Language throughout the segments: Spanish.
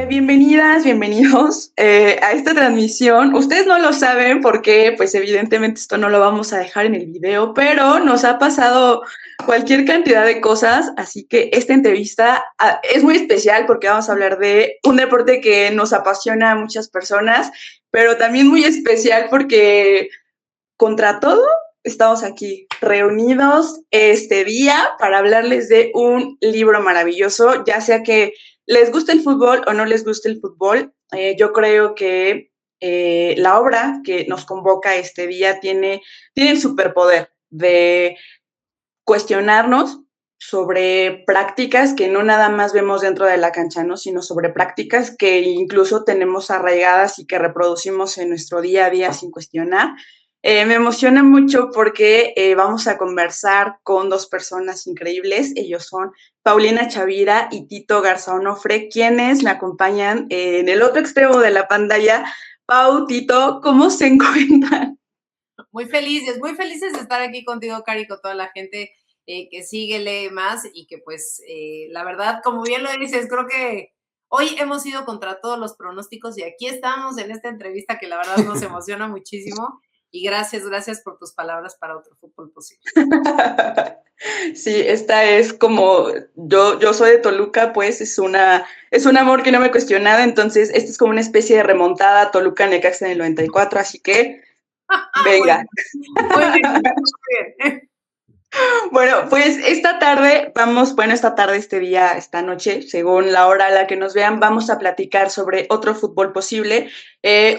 Bienvenidas, bienvenidos a esta transmisión. Ustedes no lo saben porque, pues evidentemente esto no lo vamos a dejar en el video, pero nos ha pasado cualquier cantidad de cosas, así que esta entrevista es muy especial porque vamos a hablar de un deporte que nos apasiona a muchas personas, pero también muy especial porque contra todo estamos aquí reunidos este día para hablarles de un libro maravilloso, ya sea que les guste el fútbol o no les guste el fútbol. Yo creo que la obra que nos convoca este día tiene el superpoder de cuestionarnos sobre prácticas que no nada más vemos dentro de la cancha, ¿no? Sino sobre prácticas que incluso tenemos arraigadas y que reproducimos en nuestro día a día sin cuestionar. Me emociona mucho porque vamos a conversar con dos personas increíbles. Ellos son Paulina Chavira y Tito Garza Onofre, quienes me acompañan en el otro extremo de la pantalla. Pau, Tito, ¿cómo se encuentran? Muy felices de estar aquí contigo, Cari, con toda la gente que sigue, lee más y que pues la verdad, como bien lo dices, creo que hoy hemos ido contra todos los pronósticos y aquí estamos en esta entrevista que la verdad nos emociona muchísimo y gracias por tus palabras para otro fútbol posible. Sí, esta es como, yo soy de Toluca, pues es un amor que no me he cuestionado, entonces esta es como una especie de remontada a Toluca Necaxa en el 94, así que venga. Muy bien, muy bien. Bueno, pues esta tarde, este día, esta noche, según la hora a la que nos vean, vamos a platicar sobre Otro Fútbol Posible,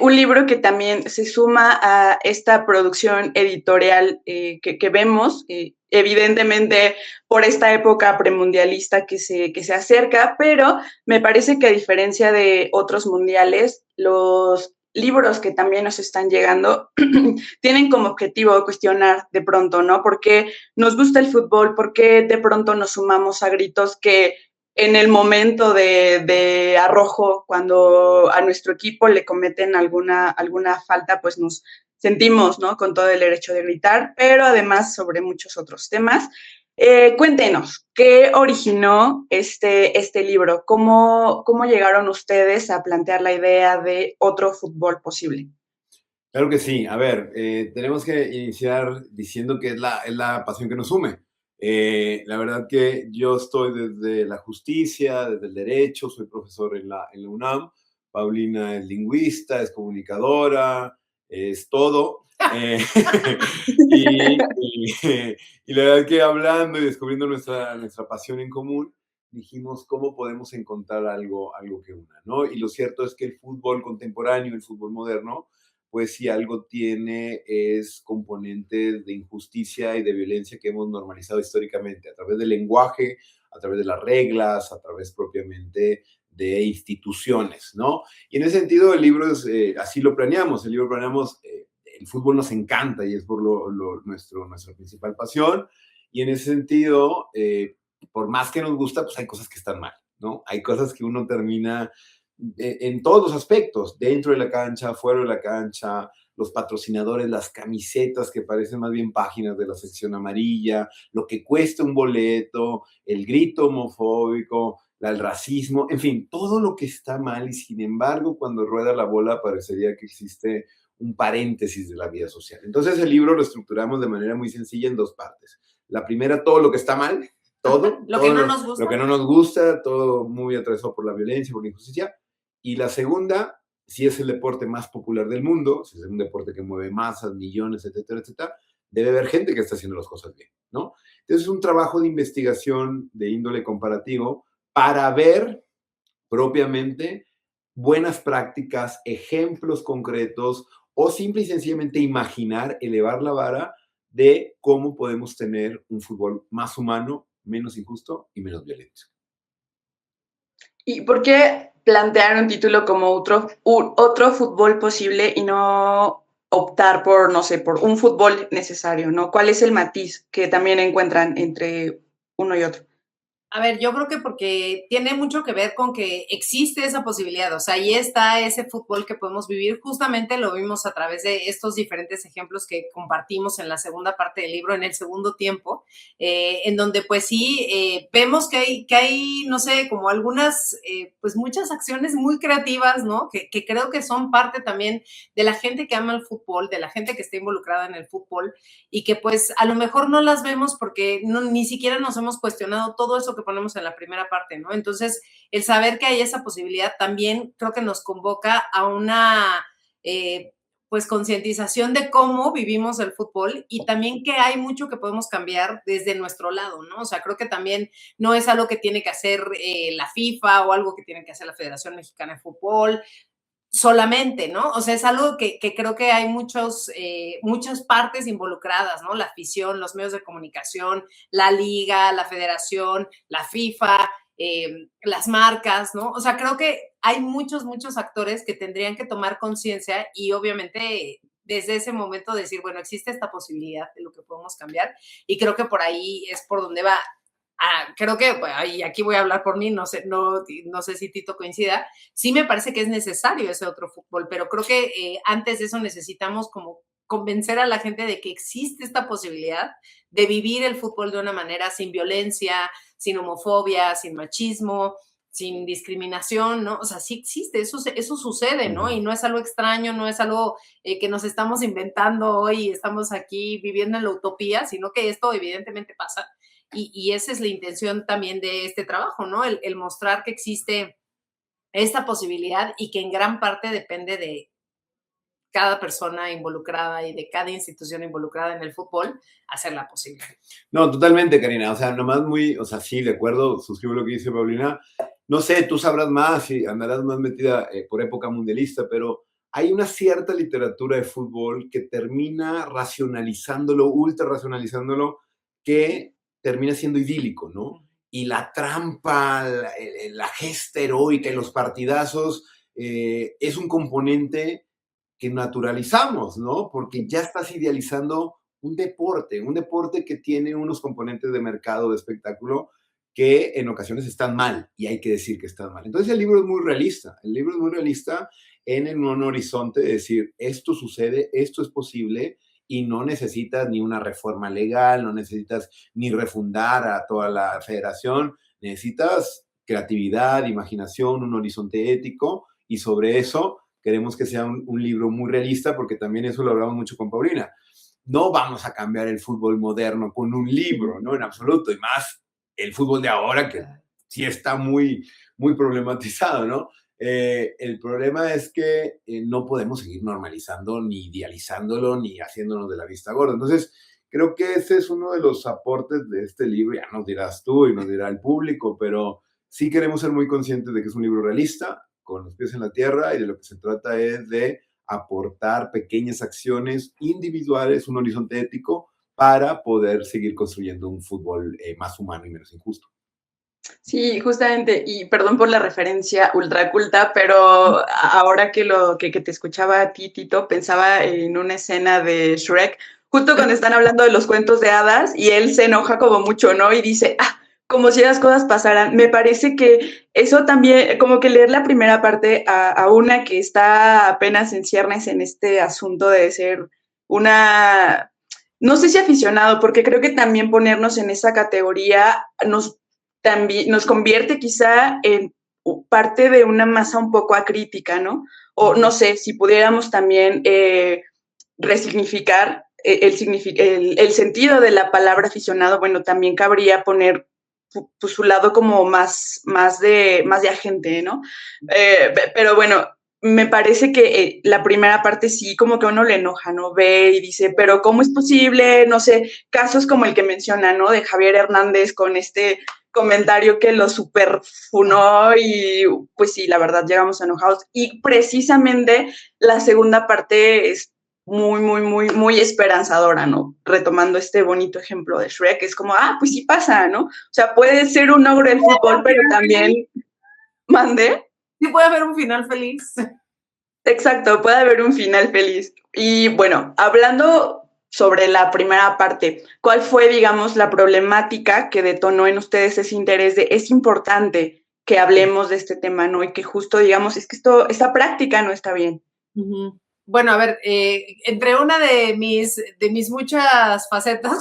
un libro que también se suma a esta producción editorial que vemos, evidentemente por esta época premundialista que se acerca, pero me parece que a diferencia de otros mundiales, los libros que también nos están llegando tienen como objetivo cuestionar de pronto, ¿no? ¿Por qué nos gusta el fútbol? ¿Por qué de pronto nos sumamos a gritos que en el momento de arrojo, cuando a nuestro equipo le cometen alguna falta, pues nos sentimos, ¿no? Con todo el derecho de gritar, pero además sobre muchos otros temas. Cuéntenos, ¿qué originó este libro? ¿Cómo llegaron ustedes a plantear la idea de Otro Fútbol Posible? Claro que sí. A ver, tenemos que iniciar diciendo que es la pasión que nos une. La verdad que yo estoy desde la justicia, desde el derecho, soy profesor en la UNAM. Paulina es lingüista, es comunicadora, es todo. Eh, y la verdad que hablando y descubriendo nuestra pasión en común, dijimos cómo podemos encontrar algo que una, ¿no? Y lo cierto es que el fútbol contemporáneo, el fútbol moderno, pues si algo tiene es componentes de injusticia y de violencia que hemos normalizado históricamente a través del lenguaje, a través de las reglas, a través propiamente de instituciones, ¿no? Y en ese sentido el libro es, así lo planeamos, el fútbol nos encanta y es por nuestra principal pasión, y en ese sentido, por más que nos gusta, pues hay cosas que están mal, ¿no? Hay cosas que uno termina en todos los aspectos, dentro de la cancha, fuera de la cancha, los patrocinadores, las camisetas que parecen más bien páginas de la sección amarilla, lo que cuesta un boleto, el grito homofóbico, el racismo, en fin, todo lo que está mal y sin embargo cuando rueda la bola parecería que existe un paréntesis de la vida social. Entonces el libro lo estructuramos de manera muy sencilla en dos partes. La primera, todo lo que está mal, todo, Lo todo que no nos gusta. lo que no nos gusta, todo muy atravesado por la violencia, por la injusticia. Y la segunda, si es el deporte más popular del mundo, si es un deporte que mueve masas, millones, etcétera, etcétera, debe haber gente que está haciendo las cosas bien, ¿no? Entonces es un trabajo de investigación de índole comparativo para ver propiamente buenas prácticas, ejemplos concretos o simple y sencillamente imaginar, elevar la vara de cómo podemos tener un fútbol más humano, menos injusto y menos violento. ¿Y por qué plantear un título como otro fútbol posible y no optar por, no sé, por un fútbol necesario, ¿no? ¿Cuál es el matiz que también encuentran entre uno y otro? A ver, yo creo que porque tiene mucho que ver con que existe esa posibilidad, o sea, ahí está ese fútbol que podemos vivir, justamente lo vimos a través de estos diferentes ejemplos que compartimos en la segunda parte del libro, en el segundo tiempo, en donde pues sí, vemos que hay, no sé, como algunas, pues muchas acciones muy creativas, ¿no? Que creo que son parte también de la gente que ama el fútbol, de la gente que está involucrada en el fútbol, y que pues a lo mejor no las vemos porque no, ni siquiera nos hemos cuestionado todo eso que ponemos en la primera parte, ¿no? Entonces, el saber que hay esa posibilidad también creo que nos convoca a una, pues, concientización de cómo vivimos el fútbol y también que hay mucho que podemos cambiar desde nuestro lado, ¿no? O sea, creo que también no es algo que tiene que hacer la FIFA o algo que tiene que hacer la Federación Mexicana de Fútbol solamente, ¿no? O sea, es algo que creo que hay muchas partes involucradas, ¿no? La afición, los medios de comunicación, la liga, la federación, la FIFA, las marcas, ¿no? O sea, creo que hay muchos actores que tendrían que tomar conciencia y obviamente desde ese momento decir, bueno, existe esta posibilidad de lo que podemos cambiar y creo que por ahí es por donde va. Creo que, y aquí voy a hablar por mí, no sé si Tito coincida, sí me parece que es necesario ese otro fútbol, pero creo que antes de eso necesitamos como convencer a la gente de que existe esta posibilidad de vivir el fútbol de una manera sin violencia, sin homofobia, sin machismo, sin discriminación, ¿no? O sea, sí existe, eso sucede, ¿no? Y no es algo extraño, no es algo que nos estamos inventando hoy y estamos aquí viviendo en la utopía, sino que esto evidentemente pasa. Y esa es la intención también de este trabajo, ¿no? El mostrar que existe esta posibilidad y que en gran parte depende de cada persona involucrada y de cada institución involucrada en el fútbol, hacerla posible. No, totalmente, Karina. O sea, nomás sí, de acuerdo, suscribo lo que dice Paulina. No sé, tú sabrás más y andarás más metida por época mundialista, pero hay una cierta literatura de fútbol que termina racionalizándolo, ultra racionalizándolo, que termina siendo idílico, ¿no? Y la trampa, la gesta heroica y los partidazos es un componente que naturalizamos, ¿no? Porque ya estás idealizando un deporte que tiene unos componentes de mercado, de espectáculo, que en ocasiones están mal, y hay que decir que están mal. Entonces el libro es muy realista, en un horizonte de decir, esto sucede, esto es posible, y no necesitas ni una reforma legal, no necesitas ni refundar a toda la federación, necesitas creatividad, imaginación, un horizonte ético, y sobre eso queremos que sea un libro muy realista, porque también eso lo hablamos mucho con Paulina. No vamos a cambiar el fútbol moderno con un libro, ¿no? En absoluto, y más el fútbol de ahora, que sí está muy, muy problematizado, ¿no? El problema es que no podemos seguir normalizando, ni idealizándolo, ni haciéndonos de la vista gorda. Entonces, creo que ese es uno de los aportes de este libro. Ya nos dirás tú y nos dirá el público, pero sí queremos ser muy conscientes de que es un libro realista, con los pies en la tierra, y de lo que se trata es de aportar pequeñas acciones individuales, un horizonte ético, para poder seguir construyendo un fútbol más humano y menos injusto. Sí, justamente, y perdón por la referencia ultra culta, pero ahora que te escuchaba a ti, Tito, pensaba en una escena de Shrek, justo cuando están hablando de los cuentos de hadas, y él se enoja como mucho, ¿no? Y dice, como si las cosas pasaran. Me parece que eso también, como que leer la primera parte a una que está apenas en ciernes en este asunto de ser una, no sé si aficionado, porque creo que también ponernos en esa categoría también nos convierte quizá en parte de una masa un poco acrítica, ¿no? O no sé, si pudiéramos también resignificar el sentido de la palabra aficionado, bueno, también cabría poner pues, su lado como más de agente, ¿no? Pero bueno, me parece que la primera parte sí, como que a uno le enoja, ¿no? Ve y dice, pero ¿cómo es posible? No sé, casos como el que menciona, ¿no? De Javier Hernández con este comentario que lo superfunó y pues sí, la verdad llegamos enojados. Y precisamente la segunda parte es muy esperanzadora, ¿no? Retomando este bonito ejemplo de Shrek, es como, pues sí pasa, ¿no? O sea, puede ser un ogro del fútbol, pero también... ¿Mande? Sí puede haber un final feliz. Exacto, puede haber un final feliz. Y bueno, hablando sobre la primera parte. ¿Cuál fue, digamos, la problemática que detonó en ustedes ese interés de es importante que hablemos de este tema, ¿no? Y que justo, digamos, es que esta práctica no está bien. Uh-huh. Bueno, a ver, entre una de mis muchas facetas,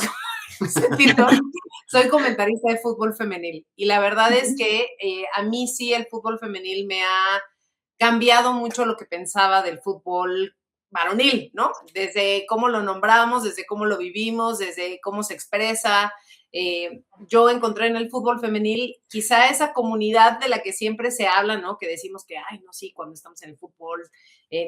soy comentarista de fútbol femenil y la verdad es que a mí sí el fútbol femenil me ha cambiado mucho lo que pensaba del fútbol varonil, ¿no? Desde cómo lo nombramos, desde cómo lo vivimos, desde cómo se expresa. Yo encontré en el fútbol femenil quizá esa comunidad de la que siempre se habla, ¿no? Que decimos que, ay, no, sí, cuando estamos en el fútbol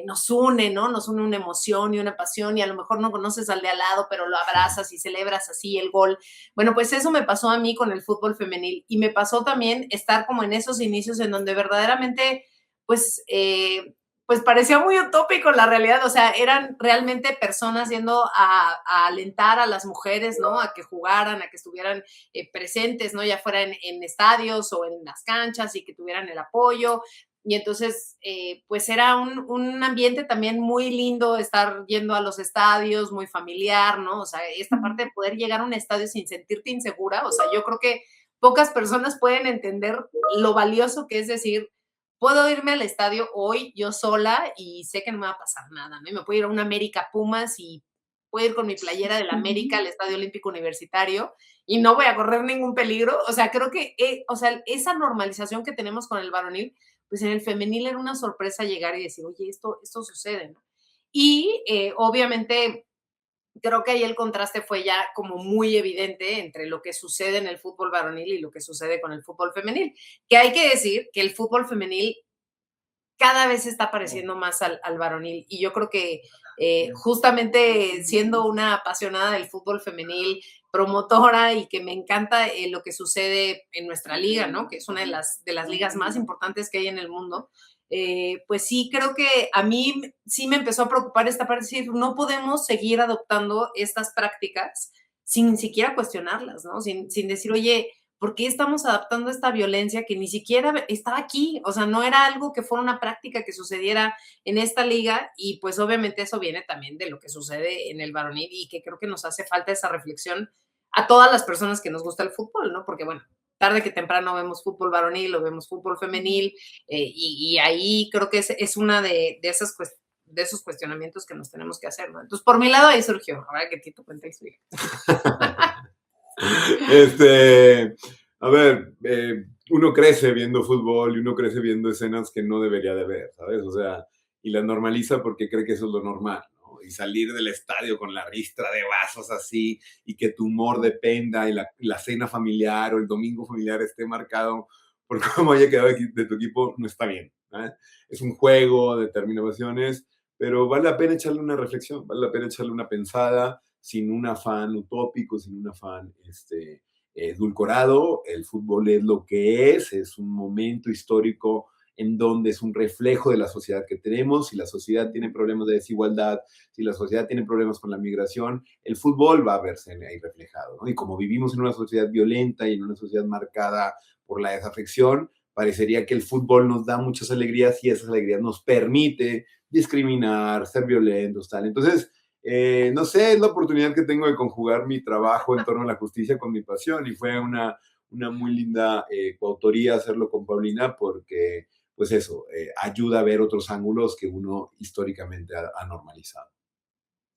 nos une, ¿no? Nos une una emoción y una pasión y a lo mejor no conoces al de al lado, pero lo abrazas y celebras así el gol. Bueno, pues eso me pasó a mí con el fútbol femenil y me pasó también estar como en esos inicios en donde verdaderamente, pues parecía muy utópico la realidad, o sea, eran realmente personas yendo a alentar a las mujeres, ¿no? A que jugaran, a que estuvieran presentes, ¿no? Ya fuera en estadios o en las canchas y que tuvieran el apoyo. Y entonces, pues era un ambiente también muy lindo estar yendo a los estadios, muy familiar, ¿no? O sea, esta parte de poder llegar a un estadio sin sentirte insegura, o sea, yo creo que pocas personas pueden entender lo valioso que es decir, puedo irme al estadio hoy yo sola y sé que no me va a pasar nada, ¿no? Y me puedo ir a una América Pumas y puedo ir con mi playera del América al Estadio Olímpico Universitario y no voy a correr ningún peligro. O sea, creo que, o sea, esa normalización que tenemos con el varonil, pues en el femenil era una sorpresa llegar y decir, oye, esto sucede, ¿no? Y obviamente creo que ahí el contraste fue ya como muy evidente entre lo que sucede en el fútbol varonil y lo que sucede con el fútbol femenil. Que hay que decir que el fútbol femenil cada vez se está pareciendo más al varonil. Y yo creo que justamente siendo una apasionada del fútbol femenil, promotora y que me encanta lo que sucede en nuestra liga, ¿no? Que es una de las ligas más importantes que hay en el mundo. Pues sí, creo que a mí sí me empezó a preocupar esta parte, es decir, no podemos seguir adoptando estas prácticas sin siquiera cuestionarlas, ¿no? Sin decir, oye, ¿por qué estamos adaptando esta violencia que ni siquiera estaba aquí? O sea, no era algo que fuera una práctica que sucediera en esta liga y pues obviamente eso viene también de lo que sucede en el varonil y que creo que nos hace falta esa reflexión a todas las personas que nos gusta el fútbol, ¿no? Porque bueno, tarde que temprano vemos fútbol varonil o vemos fútbol femenil y ahí creo que es una de esas de esos cuestionamientos que nos tenemos que hacer, ¿no? Entonces, por mi lado ahí surgió, ahora que Tito cuenta y su hija. A ver, uno crece viendo fútbol y uno crece viendo escenas que no debería de ver, ¿sabes? O sea, y las normaliza porque cree que eso es lo normal, ¿no? Y salir del estadio con la ristra de vasos así y que tu humor dependa y la cena familiar o el domingo familiar esté marcado por cómo haya quedado de tu equipo, no está bien, ¿eh? Es un juego de terminaciones, pero vale la pena echarle una reflexión, vale la pena echarle una pensada sin un afán utópico, sin un afán edulcorado. El fútbol es lo que es un momento histórico en donde es un reflejo de la sociedad que tenemos. Si la sociedad tiene problemas de desigualdad, si la sociedad tiene problemas con la migración, el fútbol va a verse ahí reflejado, ¿no? Y como vivimos en una sociedad violenta y en una sociedad marcada por la desafección, parecería que el fútbol nos da muchas alegrías y esas alegrías nos permite discriminar, ser violentos, tal. Entonces, no sé, es la oportunidad que tengo de conjugar mi trabajo en torno a la justicia con mi pasión y fue una muy linda coautoría hacerlo con Paulina porque, pues eso, ayuda a ver otros ángulos que uno históricamente ha normalizado.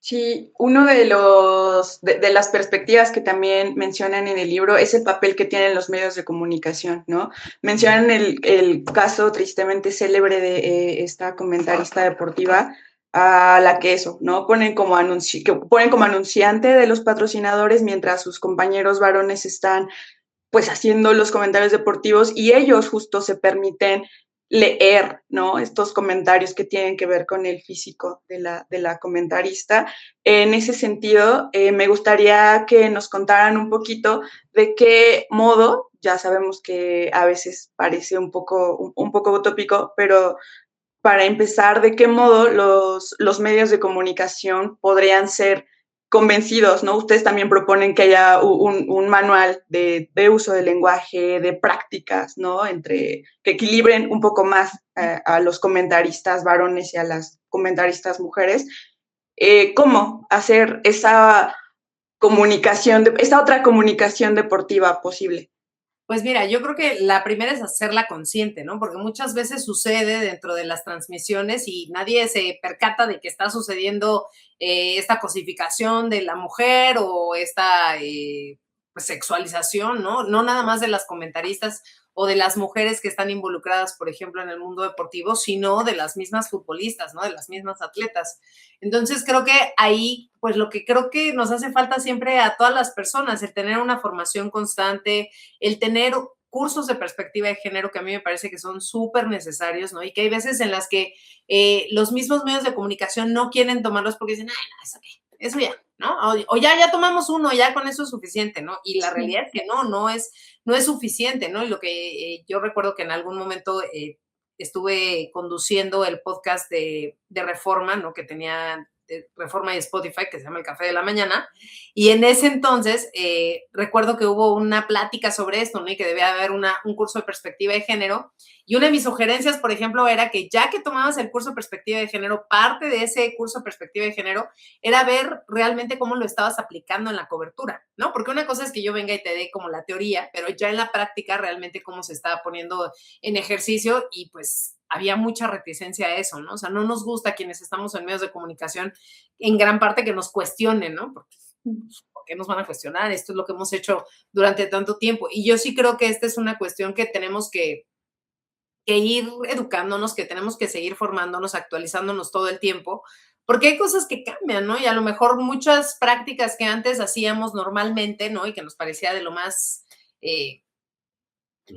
Sí, uno de las perspectivas que también mencionan en el libro es el papel que tienen los medios de comunicación, ¿no? Mencionan el caso tristemente célebre de esta comentarista deportiva a la que eso, ¿no? Ponen como anunciante de los patrocinadores mientras sus compañeros varones están pues haciendo los comentarios deportivos y ellos justo se permiten leer, ¿no? Estos comentarios que tienen que ver con el físico de la comentarista. En ese sentido, me gustaría que nos contaran un poquito de qué modo, ya sabemos que a veces parece un poco utópico, pero para empezar, ¿de qué modo los medios de comunicación podrían ser convencidos, ¿no? Ustedes también proponen que haya un manual de uso del lenguaje, de prácticas, ¿no? Que equilibren un poco más a los comentaristas varones y a las comentaristas mujeres. cómo hacer esa comunicación, esta otra comunicación deportiva posible. Pues mira, yo creo que la primera es hacerla consciente, ¿no? Porque muchas veces sucede dentro de las transmisiones y nadie se percata de que está sucediendo esta cosificación de la mujer o esta pues, sexualización, ¿no? No nada más de las comentaristas o de las mujeres que están involucradas, por ejemplo, en el mundo deportivo, sino de las mismas futbolistas, ¿no? De las mismas atletas. Entonces, creo que ahí, pues lo que creo que nos hace falta siempre a todas las personas, el tener una formación constante, el tener cursos de perspectiva de género que a mí me parece que son súper necesarios, ¿no? Y que hay veces en las que los mismos medios de comunicación no quieren tomarlos porque dicen, ay, no, eso qué, eso ya, ¿no? O ya tomamos uno, ya con eso es suficiente, ¿no? Y la realidad es que no es suficiente, ¿no? Y lo que yo recuerdo que en algún momento estuve conduciendo el podcast de Reforma, ¿no? Que tenía Reforma y Spotify, que se llama El Café de la Mañana, y en ese entonces recuerdo que hubo una plática sobre esto, ¿no? Y que debía haber un curso de perspectiva de género, y una de mis sugerencias, por ejemplo, era que ya que tomabas el curso de perspectiva de género, parte de ese curso de perspectiva de género era ver realmente cómo lo estabas aplicando en la cobertura, ¿no? Porque una cosa es que yo venga y te dé como la teoría, pero ya en la práctica realmente cómo se estaba poniendo en ejercicio y pues había mucha reticencia a eso, ¿no? O sea, no nos gusta quienes estamos en medios de comunicación en gran parte que nos cuestionen, ¿no? Porque, ¿por qué nos van a cuestionar? Esto es lo que hemos hecho durante tanto tiempo. Y yo sí creo que esta es una cuestión que tenemos que ir educándonos, que tenemos que seguir formándonos, actualizándonos todo el tiempo, porque hay cosas que cambian, ¿no? Y a lo mejor muchas prácticas que antes hacíamos normalmente, ¿no? Y que nos parecía de lo más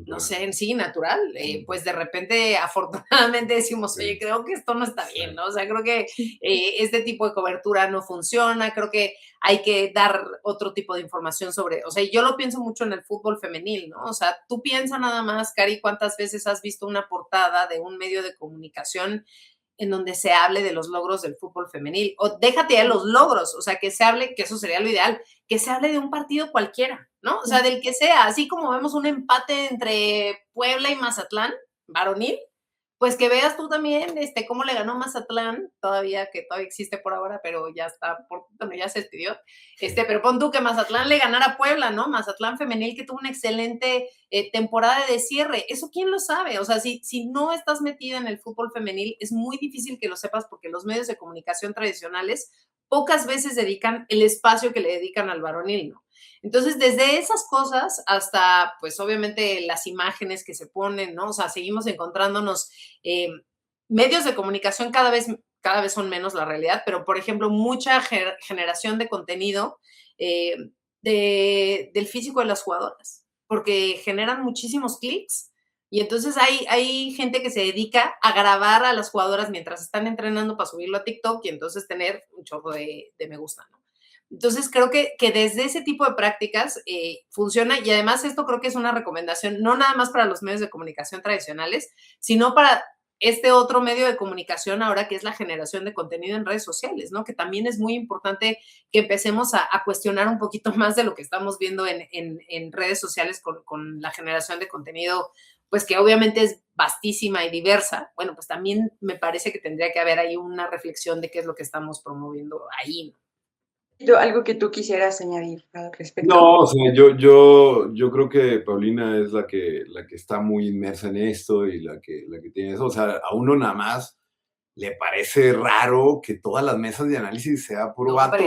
no sé, en sí, natural, pues de repente, afortunadamente decimos, oye, creo que esto no está bien, ¿no? O sea, creo que este tipo de cobertura no funciona, creo que hay que dar otro tipo de información sobre, o sea, yo lo pienso mucho en el fútbol femenil, ¿no? O sea, tú piensa nada más, Cari, ¿cuántas veces has visto una portada de un medio de comunicación en donde se hable de los logros del fútbol femenil? O déjate de los logros, o sea, que se hable, que eso sería lo ideal, que se hable de un partido cualquiera, ¿no? O sea, del que sea, así como vemos un empate entre Puebla y Mazatlán, varonil, pues que veas tú también cómo le ganó Mazatlán, que todavía existe por ahora, pero ya está, bueno, ya se despidió, pero pon tú que Mazatlán le ganara a Puebla, ¿no? Mazatlán femenil que tuvo una excelente temporada de cierre, eso quién lo sabe, o sea, si no estás metida en el fútbol femenil, es muy difícil que lo sepas porque los medios de comunicación tradicionales pocas veces dedican el espacio que le dedican al varonil, ¿no? Entonces, desde esas cosas hasta, pues, obviamente, las imágenes que se ponen, ¿no? O sea, seguimos encontrándonos medios de comunicación cada vez son menos la realidad, pero, por ejemplo, mucha generación de contenido del físico de las jugadoras, porque generan muchísimos clics. Y entonces hay gente que se dedica a grabar a las jugadoras mientras están entrenando para subirlo a TikTok y entonces tener un chorro de me gusta, ¿no? Entonces, creo que desde ese tipo de prácticas funciona y además esto creo que es una recomendación, no nada más para los medios de comunicación tradicionales, sino para este otro medio de comunicación ahora que es la generación de contenido en redes sociales, ¿no? Que también es muy importante que empecemos a cuestionar un poquito más de lo que estamos viendo en redes sociales con la generación de contenido, pues que obviamente es vastísima y diversa. Bueno, pues también me parece que tendría que haber ahí una reflexión de qué es lo que estamos promoviendo ahí, ¿no? ¿Algo que tú quisieras añadir al respecto? No, o sea, yo creo que Paulina es la que está muy inmersa en esto y la que tiene eso. O sea, a uno nada más le parece raro que todas las mesas de análisis sea puro vato,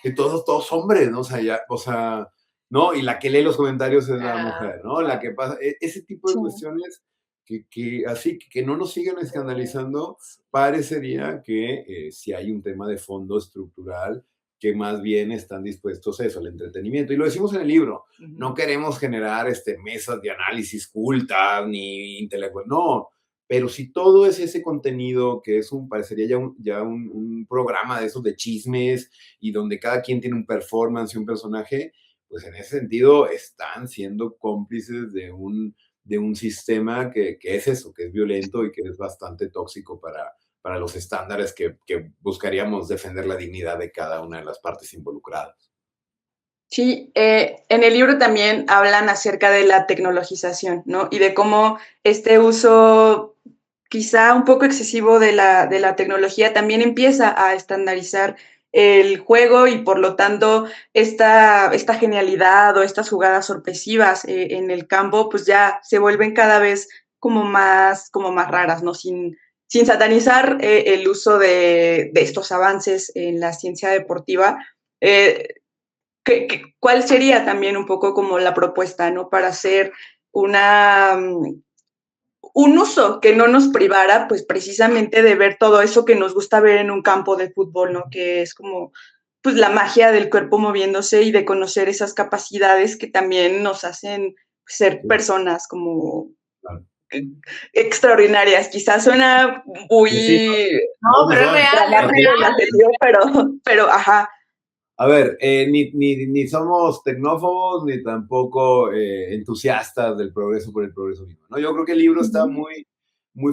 que todos hombres, ¿no? O sea, ¿no? Y la que lee los comentarios es la mujer, ¿no? La que pasa, ese tipo de cuestiones que no nos sigan escandalizando, parecería que si hay un tema de fondo estructural que más bien están dispuestos a eso, al entretenimiento. Y lo decimos en el libro, no queremos generar mesas de análisis cultas ni intelectuales, no, pero si todo es ese contenido que parecería ya un programa de esos de chismes y donde cada quien tiene un performance y un personaje, pues en ese sentido están siendo cómplices de un sistema que es eso, que es violento y que es bastante tóxico para los estándares que buscaríamos defender la dignidad de cada una de las partes involucradas. Sí, en el libro también hablan acerca de la tecnologización, ¿no? Y de cómo este uso quizá un poco excesivo de la tecnología también empieza a estandarizar el juego y por lo tanto esta genialidad o estas jugadas sorpresivas en el campo pues ya se vuelven cada vez como más raras, ¿no? Sin satanizar el uso de estos avances en la ciencia deportiva. ¿Cuál sería también un poco como la propuesta, ¿no? Para hacer un uso que no nos privara, pues precisamente de ver todo eso que nos gusta ver en un campo de fútbol, ¿no? Que es como, pues la magia del cuerpo moviéndose y de conocer esas capacidades que también nos hacen ser personas como Claro. extraordinarias. Quizás suena Sí, muy No, pero es real, es dramático el real. adjetivo, pero ajá. A ver, ni somos tecnófobos ni tampoco entusiastas del progreso por el progreso mismo, ¿no? Yo creo que el libro está muy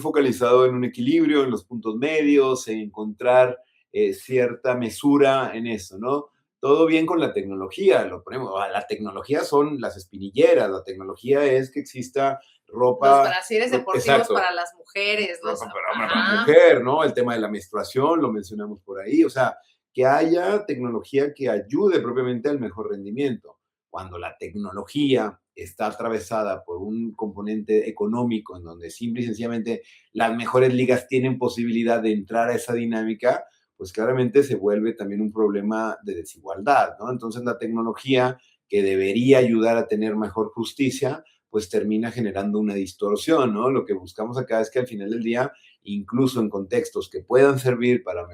focalizado en un equilibrio, en los puntos medios, en encontrar cierta mesura en eso, ¿no? Todo bien con la tecnología, lo ponemos, la tecnología son las espinilleras, la tecnología es que exista Los ropa, brasieres deportivos exacto, para las mujeres, los... ropa para hombre, para mujer, ¿no? El tema de la menstruación, lo mencionamos por ahí, o sea, que haya tecnología que ayude propiamente al mejor rendimiento. Cuando la tecnología está atravesada por un componente económico en donde simple y sencillamente las mejores ligas tienen posibilidad de entrar a esa dinámica, pues claramente se vuelve también un problema de desigualdad, ¿no? Entonces la tecnología que debería ayudar a tener mejor justicia, pues termina generando una distorsión, ¿no? Lo que buscamos acá es que al final del día, incluso en contextos que puedan servir para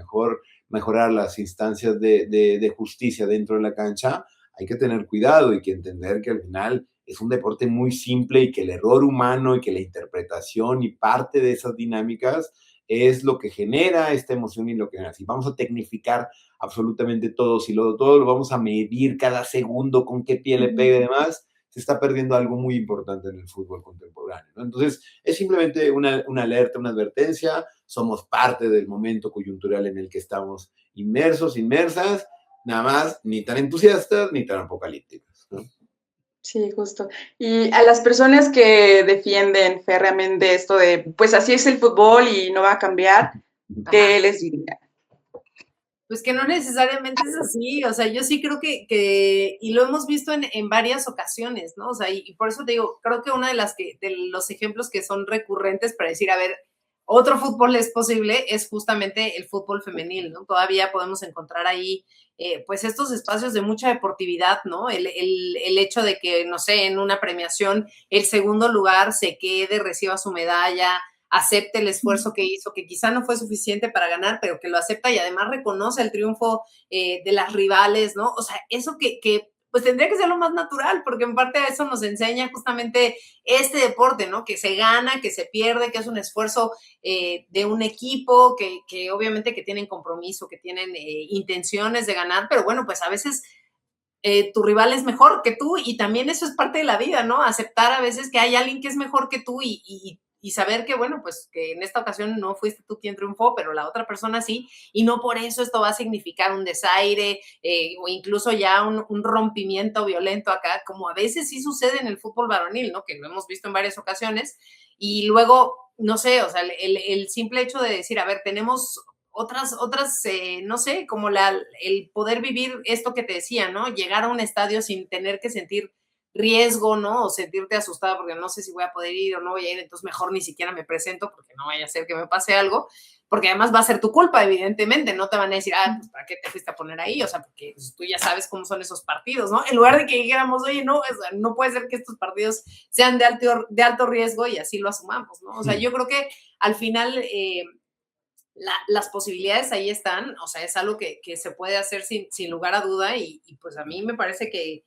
mejorar las instancias de justicia dentro de la cancha, hay que tener cuidado y que entender que al final es un deporte muy simple y que el error humano y que la interpretación y parte de esas dinámicas es lo que genera esta emoción y lo que genera. Si vamos a tecnificar absolutamente todo, si todo lo vamos a medir cada segundo con qué pie le pegue y demás, se está perdiendo algo muy importante en el fútbol contemporáneo, ¿no? Entonces, es simplemente una alerta, una advertencia, somos parte del momento coyuntural en el que estamos inmersos, inmersas, nada más ni tan entusiastas ni tan apocalípticas, ¿no? Sí, justo. Y a las personas que defienden férreamente esto de, pues así es el fútbol y no va a cambiar, ¿qué Ajá. les diría? Pues que no necesariamente es así, o sea, yo sí creo y lo hemos visto en varias ocasiones, ¿no? O sea, y por eso te digo, creo que una de los ejemplos que son recurrentes para decir, a ver, otro fútbol es posible, es justamente el fútbol femenil, ¿no? Todavía podemos encontrar ahí, pues, estos espacios de mucha deportividad, ¿no? El hecho de que, no sé, en una premiación, el segundo lugar se quede, reciba su medalla, acepte el esfuerzo que hizo, que quizá no fue suficiente para ganar, pero que lo acepta y además reconoce el triunfo de las rivales, ¿no? O sea, eso que pues tendría que ser lo más natural, porque en parte a eso nos enseña justamente este deporte, ¿no? Que se gana, que se pierde, que es un esfuerzo de un equipo, que obviamente que tienen compromiso, que tienen intenciones de ganar, pero bueno, pues a veces tu rival es mejor que tú y también eso es parte de la vida, ¿no? Aceptar a veces que hay alguien que es mejor que tú y saber que, bueno, pues que en esta ocasión no fuiste tú quien triunfó, pero la otra persona sí, y no por eso esto va a significar un desaire o incluso ya un rompimiento violento acá, como a veces sí sucede en el fútbol varonil, ¿no? Que lo hemos visto en varias ocasiones, y luego, no sé, o sea, el simple hecho de decir, a ver, tenemos otras, no sé, como el poder vivir esto que te decía, ¿no? Llegar a un estadio sin tener que sentir riesgo, ¿no? O sentirte asustada porque no sé si voy a poder ir o no voy a ir, entonces mejor ni siquiera me presento porque no vaya a ser que me pase algo, porque además va a ser tu culpa, evidentemente, no te van a decir, ah, pues ¿para qué te fuiste a poner ahí? O sea, porque pues, tú ya sabes cómo son esos partidos, ¿no? En lugar de que dijéramos, oye, no, no puede ser que estos partidos sean de alto riesgo y así lo asumamos, ¿no? O sea, yo creo que al final las posibilidades ahí están, o sea, es algo que se puede hacer sin lugar a duda y pues a mí me parece que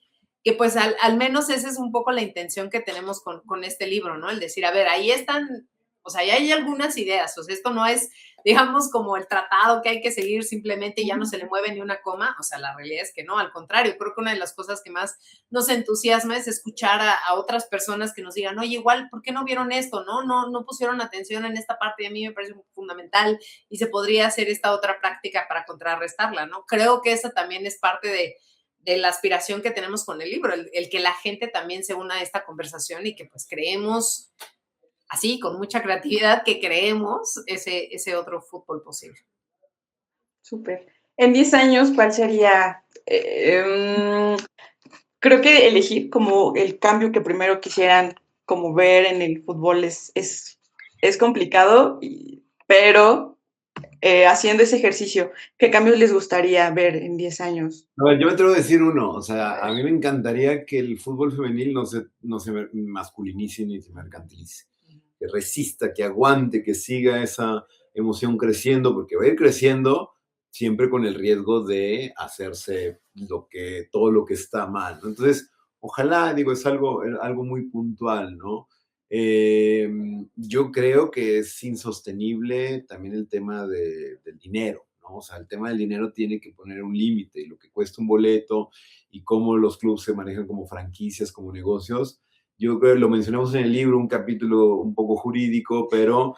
pues al menos esa es un poco la intención que tenemos con este libro, ¿no? El decir, a ver, ahí están, o sea, ya hay algunas ideas, o sea, esto no es, digamos, como el tratado que hay que seguir simplemente y ya no se le mueve ni una coma, o sea, la realidad es que no, al contrario, creo que una de las cosas que más nos entusiasma es escuchar a otras personas que nos digan, oye, igual, ¿por qué no vieron esto? No pusieron atención en esta parte y a mí me parece fundamental y se podría hacer esta otra práctica para contrarrestarla, ¿no? Creo que esa también es parte de la aspiración que tenemos con el libro, el que la gente también se una a esta conversación y que pues creemos así, con mucha creatividad, que creemos ese otro fútbol posible. Súper. En 10 años, ¿cuál sería? Creo que elegir como el cambio que primero quisieran como ver en el fútbol es complicado, pero haciendo ese ejercicio, ¿qué cambios les gustaría ver en 10 años? A ver, yo me atrevo a decir uno, o sea, a mí me encantaría que el fútbol femenil no se masculinice ni se mercantilice, que resista, que aguante, que siga esa emoción creciendo, porque va a ir creciendo siempre con el riesgo de hacerse todo lo que está mal, ¿no? Entonces, ojalá, digo, es algo muy puntual, ¿no? Yo creo que es insostenible también el tema del dinero, ¿no? O sea, el tema del dinero tiene que poner un límite, y lo que cuesta un boleto y cómo los clubes se manejan como franquicias, como negocios. Yo creo que lo mencionamos en el libro, un capítulo un poco jurídico, pero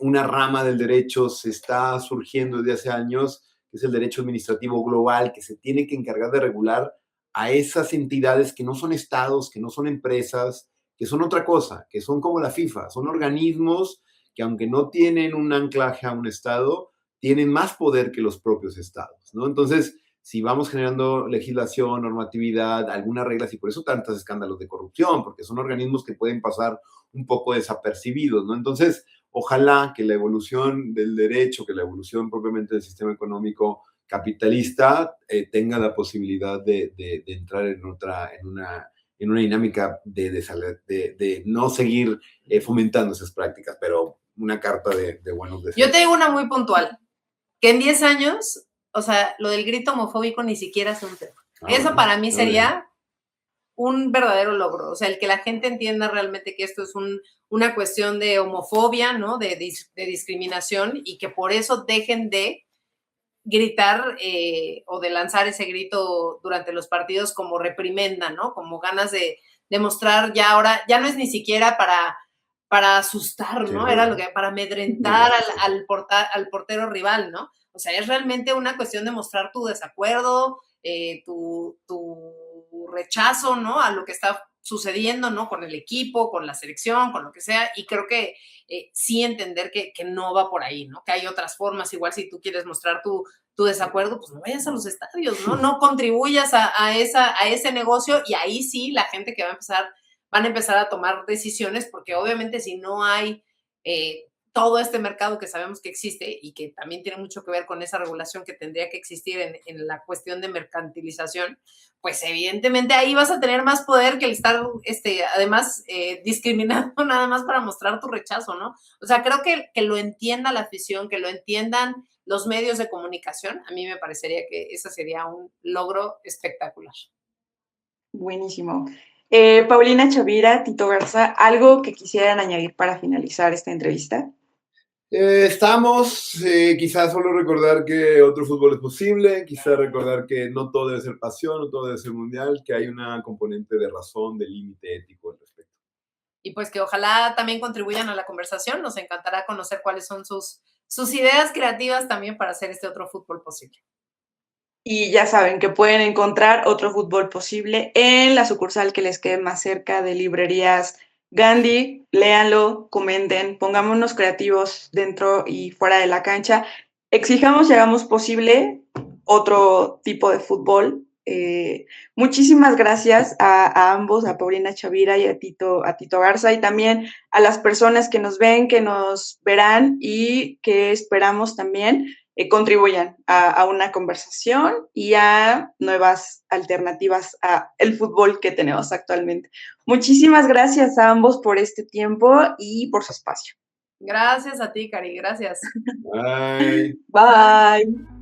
una rama del derecho se está surgiendo desde hace años, que es el derecho administrativo global, que se tiene que encargar de regular a esas entidades que no son estados, que no son empresas, que son otra cosa, que son como la FIFA, son organismos que aunque no tienen un anclaje a un estado, tienen más poder que los propios estados, ¿no? Entonces, si vamos generando legislación, normatividad, algunas reglas, y por eso tantos escándalos de corrupción, porque son organismos que pueden pasar un poco desapercibidos, ¿no? Entonces, ojalá que la evolución del derecho, que la evolución propiamente del sistema económico capitalista tenga la posibilidad de entrar en una dinámica de no seguir fomentando esas prácticas, pero una carta de buenos deseos. Yo te digo una muy puntual, que en 10 años, o sea, lo del grito homofóbico ni siquiera es un tema. Eso para mí sería un verdadero logro, o sea, el que la gente entienda realmente que esto es una cuestión de homofobia, ¿no? De discriminación, y que por eso dejen de gritar o de lanzar ese grito durante los partidos como reprimenda, ¿no? Como ganas de mostrar ya ahora, ya no es ni siquiera para asustar, ¿no? Era lo que, para amedrentar al portero rival, ¿no? O sea, es realmente una cuestión de mostrar tu desacuerdo, tu rechazo, ¿no? A lo que está sucediendo, ¿no? Con el equipo, con la selección, con lo que sea, y creo que sí entender que no va por ahí, ¿no? Que hay otras formas, igual si tú quieres mostrar tu desacuerdo, pues no vayas a los estadios, ¿no? No contribuyas a ese negocio, y ahí sí la gente que van a empezar a tomar decisiones, porque obviamente si no hay todo este mercado que sabemos que existe y que también tiene mucho que ver con esa regulación que tendría que existir en la cuestión de mercantilización, pues evidentemente ahí vas a tener más poder que el estar, además, discriminando nada más para mostrar tu rechazo, ¿no? O sea, creo que lo entienda la afición, que lo entiendan los medios de comunicación. A mí me parecería que ese sería un logro espectacular. Buenísimo. Paulina Chavira, Tito Garza, ¿algo que quisieran añadir para finalizar esta entrevista? Estamos, quizás solo recordar que otro fútbol es posible, quizás recordar que no todo debe ser pasión, no todo debe ser mundial, que hay una componente de razón, de límite ético al respecto. Y pues que ojalá también contribuyan a la conversación. Nos encantará conocer cuáles son sus ideas creativas también para hacer este otro fútbol posible. Y ya saben que pueden encontrar otro fútbol posible en la sucursal que les quede más cerca de librerías Gandhi. Léanlo, comenten, pongámonos creativos dentro y fuera de la cancha. Exijamos y hagamos posible otro tipo de fútbol. Muchísimas gracias a ambos, a Paulina Chavira y a Tito Garza, y también a las personas que nos ven, que nos verán y que esperamos también contribuyan a una conversación y a nuevas alternativas al fútbol que tenemos actualmente. Muchísimas gracias a ambos por este tiempo y por su espacio. Gracias a ti, Cari, gracias. Bye. Bye.